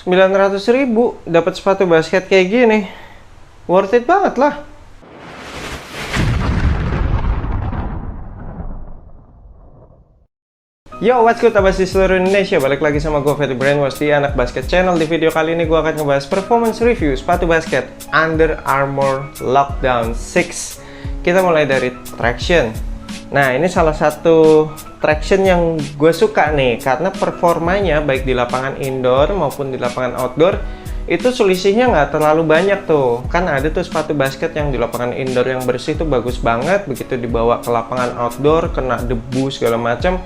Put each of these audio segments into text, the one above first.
900.000 dapat sepatu basket kayak gini. Worth it banget lah. Yo, what's good abas di seluruh Indonesia? Balik lagi sama gue, Fatty Brainwash di Anak Basket Channel. Di video kali ini gue akan ngebahas performance review sepatu basket Under Armour Lockdown 6. Kita mulai dari traction. Nah, ini salah satu traction yang gue suka nih, karena performanya baik di lapangan indoor maupun di lapangan outdoor itu selisihnya nggak terlalu banyak tuh. Kan ada tuh sepatu basket yang di lapangan indoor yang bersih tuh bagus banget, begitu dibawa ke lapangan outdoor kena debu segala macam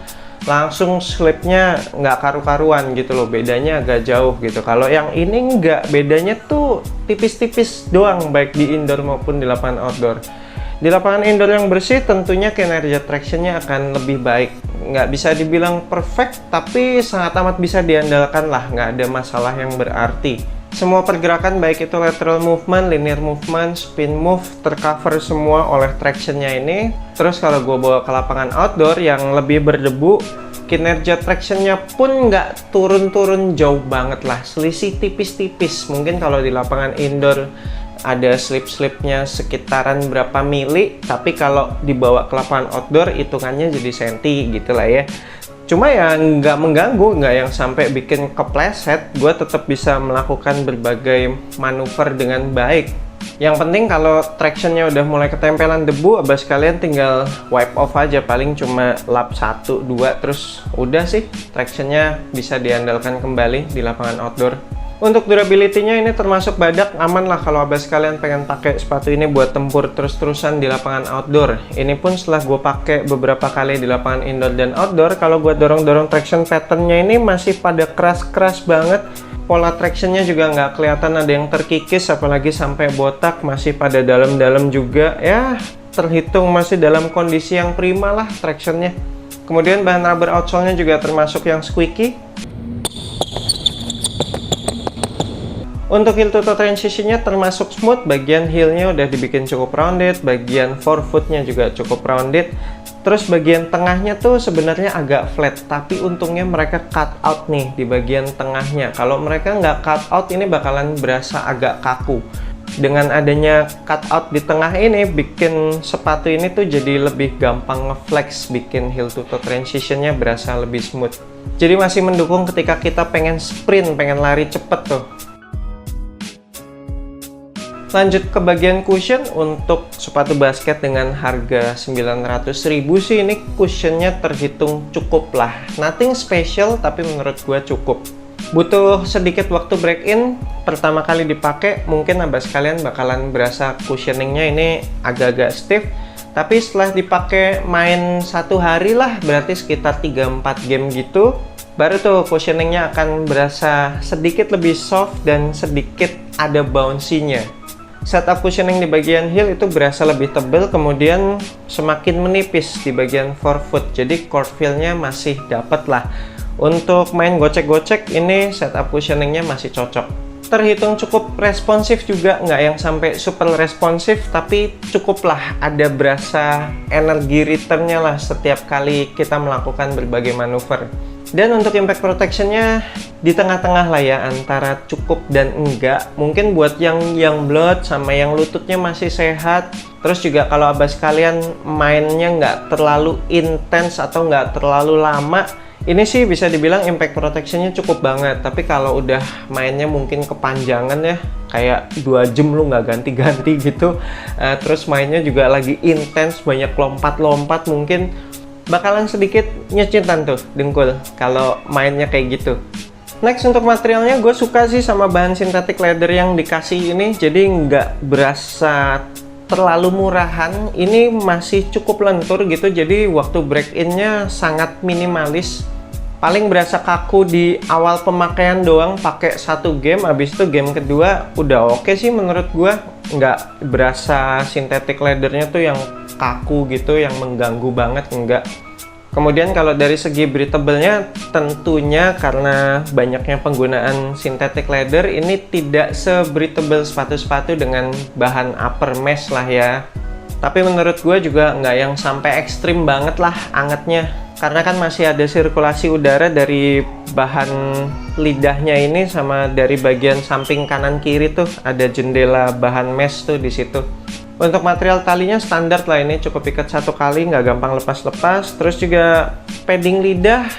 langsung slipnya nggak karu-karuan gitu loh, bedanya agak jauh gitu. Kalau yang ini nggak, bedanya tuh tipis-tipis doang baik di indoor maupun di lapangan outdoor. Di lapangan indoor yang bersih tentunya kinerja tractionnya akan lebih baik. Nggak bisa dibilang perfect, tapi sangat amat bisa diandalkan lah, nggak ada masalah yang berarti. Semua pergerakan baik itu lateral movement, linear movement, spin move tercover semua oleh tractionnya ini. Terus kalau gue bawa ke lapangan outdoor yang lebih berdebu, kinerja tractionnya pun nggak turun-turun jauh banget lah, selisih tipis-tipis. Mungkin kalau di lapangan indoor ada slip-slipnya sekitaran berapa mili, tapi kalau dibawa ke lapangan outdoor hitungannya jadi senti gitu lah ya. Cuma ya nggak mengganggu, nggak yang sampai bikin kepleset. Gue tetap bisa melakukan berbagai manuver dengan baik. Yang penting kalau tractionnya udah mulai ketempelan debu, abas kalian tinggal wipe off aja. Paling cuma lap 1-2 terus udah sih, tractionnya bisa diandalkan kembali di lapangan outdoor. Untuk durability-nya ini termasuk badak, aman lah kalau abas kalian pengen pakai sepatu ini buat tempur terus-terusan di lapangan outdoor. Ini pun setelah gue pakai beberapa kali di lapangan indoor dan outdoor, kalau gue dorong-dorong traction pattern-nya ini masih pada keras-keras banget. Pola tractionnya juga nggak kelihatan ada yang terkikis, apalagi sampai botak, masih pada dalam-dalam juga. Ya, terhitung masih dalam kondisi yang prima lah tractionnya. Kemudian bahan rubber outsole-nya juga termasuk yang squeaky. Untuk heel to toe transition-nya termasuk smooth, bagian heel-nya udah dibikin cukup rounded, bagian forefoot-nya juga cukup rounded. Terus bagian tengahnya tuh sebenarnya agak flat, tapi untungnya mereka cut out nih di bagian tengahnya. Kalau mereka nggak cut out, ini bakalan berasa agak kaku. Dengan adanya cut out di tengah ini, bikin sepatu ini tuh jadi lebih gampang ngeflex, bikin heel to toe transition-nya berasa lebih smooth. Jadi masih mendukung ketika kita pengen sprint, pengen lari cepet tuh. Lanjut ke bagian cushion. Untuk sepatu basket dengan harga 900.000 sih, ini cushionnya terhitung cukup lah. Nothing special, tapi menurut gua cukup. Butuh sedikit waktu break in. Pertama kali dipakai mungkin abas kalian bakalan berasa cushioningnya ini agak-agak stiff. Tapi setelah dipakai main 1 hari lah, berarti sekitar 3-4 game gitu, baru tuh cushioningnya akan berasa sedikit lebih soft dan sedikit ada bouncy-nya. Setup cushioning di bagian heel itu berasa lebih tebal, kemudian semakin menipis di bagian forefoot, jadi core feel-nya masih dapat lah. Untuk main gocek-gocek ini setup cushioningnya masih cocok. Terhitung cukup responsif juga, nggak yang sampai super responsif, tapi cukup lah ada berasa energi return-nya lah setiap kali kita melakukan berbagai manuver. Dan untuk impact protection-nya di tengah-tengah lah ya, antara cukup dan enggak. Mungkin buat yang blood sama yang lututnya masih sehat. Terus juga kalau abas kalian mainnya nggak terlalu intens atau nggak terlalu lama, ini sih bisa dibilang impact protection-nya cukup banget. Tapi kalau udah mainnya mungkin kepanjangan ya, kayak 2 jam lu nggak ganti-ganti gitu, terus mainnya juga lagi intens, banyak lompat-lompat, mungkin bakalan sedikit nyecitan tuh dengkul kalau mainnya kayak gitu. Next, untuk materialnya gue suka sih sama bahan synthetic leather yang dikasih ini, jadi nggak berasa terlalu murahan. Ini masih cukup lentur gitu, jadi waktu break in-nya sangat minimalis. Paling berasa kaku di awal pemakaian doang, pakai 1 game, habis itu game kedua udah oke sih menurut gue. Nggak berasa synthetic leathernya tuh yang kaku gitu, yang mengganggu banget, enggak. Kemudian kalau dari segi breathable-nya, tentunya karena banyaknya penggunaan synthetic leather, ini tidak se-breathable sepatu-sepatu dengan bahan upper mesh lah ya. Tapi menurut gue juga nggak yang sampai ekstrim banget lah angetnya. karena kan masih ada sirkulasi udara dari bahan lidahnya ini sama dari bagian samping kanan kiri tuh ada jendela bahan mesh tuh di situ. Untuk material talinya standar lah, ini cukup ikat satu kali, nggak gampang lepas-lepas. Terus juga padding lidah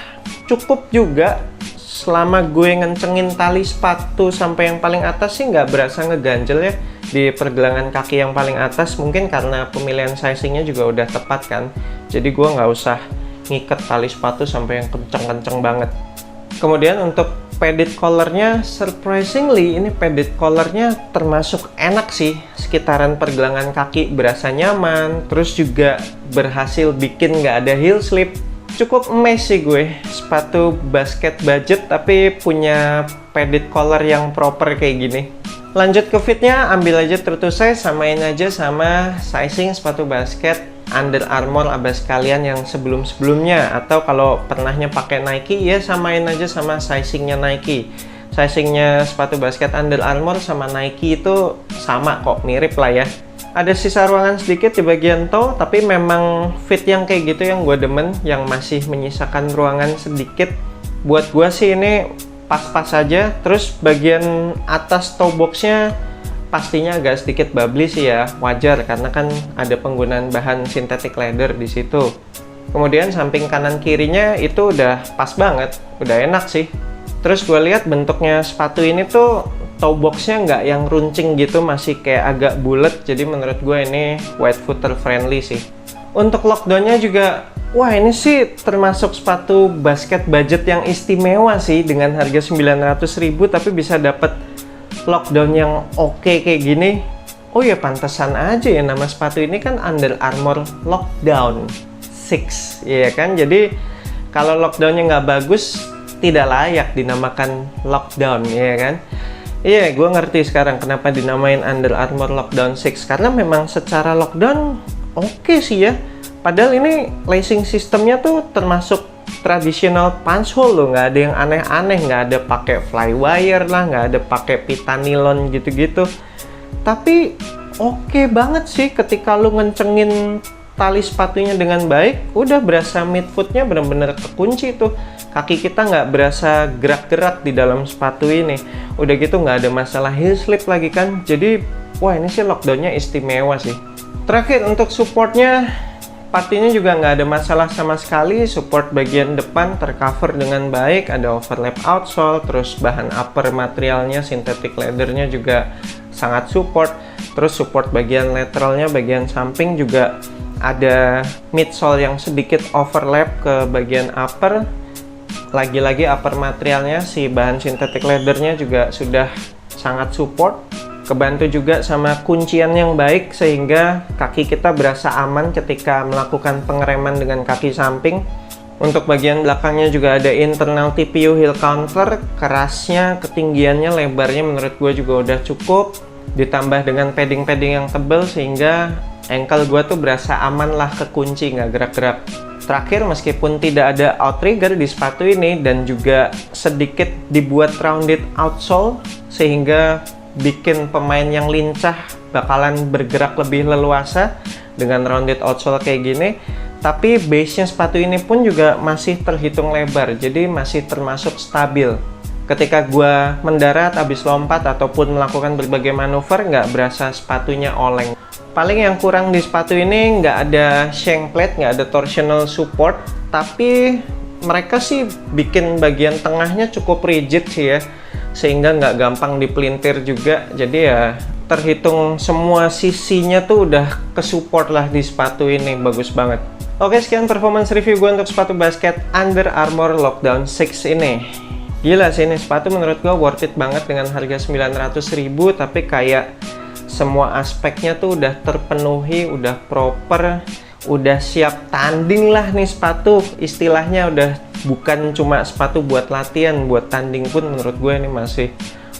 cukup juga. Selama gue ngencengin tali sepatu sampai yang paling atas sih nggak berasa ngeganjel ya di pergelangan kaki yang paling atas. Mungkin karena pemilihan sizingnya juga udah tepat kan, jadi gue nggak usah ngikat tali sepatu sampai yang kenceng-kenceng banget. Kemudian untuk padded collarnya, surprisingly ini padded collarnya termasuk enak sih, sekitaran pergelangan kaki berasa nyaman. Terus juga berhasil bikin nggak ada heel slip. Cukup amazed sih gue, sepatu basket budget tapi punya padded collar yang proper kayak gini. Lanjut ke fitnya, ambil aja true to size, samain aja sama sizing sepatu basket Under Armour abas kalian yang sebelum-sebelumnya. Atau kalau pernahnya pakai Nike, ya samain aja sama sizingnya Nike. Sizingnya sepatu basket Under Armour sama Nike itu sama kok, mirip lah ya. Ada sisa ruangan sedikit di bagian toe, tapi memang fit yang kayak gitu yang gue demen, yang masih menyisakan ruangan sedikit. Buat gue sih ini pas-pas aja. Terus bagian atas toe boxnya pastinya agak sedikit bubbly sih ya, wajar karena kan ada penggunaan bahan synthetic leather di situ. Kemudian samping kanan kirinya itu udah pas banget, udah enak sih. Terus gue lihat bentuknya sepatu ini tuh toe boxnya nggak yang runcing gitu, masih kayak agak bulat, jadi menurut gue ini wide footer friendly sih. Untuk lockdownnya juga, wah ini sih termasuk sepatu basket budget yang istimewa sih, dengan harga 900.000 tapi bisa dapet lockdown yang oke kayak gini. Oh ya pantesan aja ya nama sepatu ini kan Under Armour Lockdown 6 ya kan, jadi kalau lockdownnya nggak bagus tidak layak dinamakan lockdown ya kan. Iya, gue ngerti sekarang kenapa dinamain Under Armour Lockdown 6, karena memang secara lockdown oke sih ya. Padahal ini lacing sistemnya tuh termasuk tradisional punch hole loh, nggak ada yang aneh-aneh, nggak ada pakai flywire lah, nggak ada pakai pita nilon gitu-gitu. Tapi oke banget sih ketika lu ngencengin tali sepatunya dengan baik, udah berasa midfootnya bener-bener kekunci tuh. Kaki kita nggak berasa gerak-gerak di dalam sepatu ini. Udah gitu nggak ada masalah heel slip lagi kan. Jadi wah ini sih lockdownnya istimewa sih. Terakhir untuk supportnya, pastinya juga nggak ada masalah sama sekali. Support bagian depan tercover dengan baik, ada overlap outsole, terus bahan upper materialnya synthetic leathernya juga sangat support. Terus support bagian lateralnya, bagian samping juga ada midsole yang sedikit overlap ke bagian upper. Lagi-lagi upper materialnya, si bahan synthetic leathernya juga sudah sangat support. Kebantu juga sama kuncian yang baik sehingga kaki kita berasa aman ketika melakukan pengereman dengan kaki samping. Untuk bagian belakangnya juga ada internal TPU heel counter, kerasnya, ketinggiannya, lebarnya menurut gue juga udah cukup. Ditambah dengan padding-padding yang tebal sehingga ankle gue tuh berasa aman lah, kekunci, nggak gerak-gerak. Terakhir, meskipun tidak ada outrigger di sepatu ini dan juga sedikit dibuat rounded outsole sehingga bikin pemain yang lincah bakalan bergerak lebih leluasa dengan rounded outsole kayak gini, tapi base-nya sepatu ini pun juga masih terhitung lebar, jadi masih termasuk stabil. Ketika gua mendarat, habis lompat ataupun melakukan berbagai manuver, nggak berasa sepatunya oleng. Paling yang kurang di sepatu ini nggak ada shank plate, nggak ada torsional support, tapi mereka sih bikin bagian tengahnya cukup rigid sih ya, sehingga nggak gampang dipelintir juga. Jadi ya terhitung semua sisinya tuh udah kesupport lah di sepatu ini, bagus banget. Oke, sekian performance review gue untuk sepatu basket Under Armour Lockdown 6 ini. Gila sih ini sepatu, menurut gue worth it banget dengan harga 900.000, tapi kayak semua aspeknya tuh udah terpenuhi, udah proper, udah siap tanding lah nih sepatu. Istilahnya udah bukan cuma sepatu buat latihan, buat tanding pun menurut gue ini masih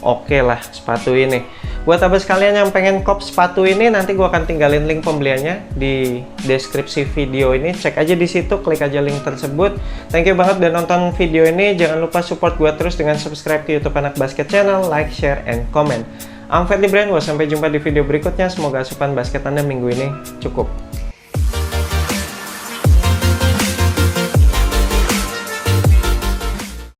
oke lah sepatu ini. Buat abas kalian yang pengen kop sepatu ini, nanti gue akan tinggalin link pembeliannya di deskripsi video ini. Cek aja di situ, klik aja link tersebut. Thank you banget udah nonton video ini. Jangan lupa support gue terus dengan subscribe ke YouTube Anak Basket Channel, like, share, and comment. I'm Fadly Brainwash, sampai jumpa di video berikutnya. Semoga asupan basket Anda minggu ini cukup.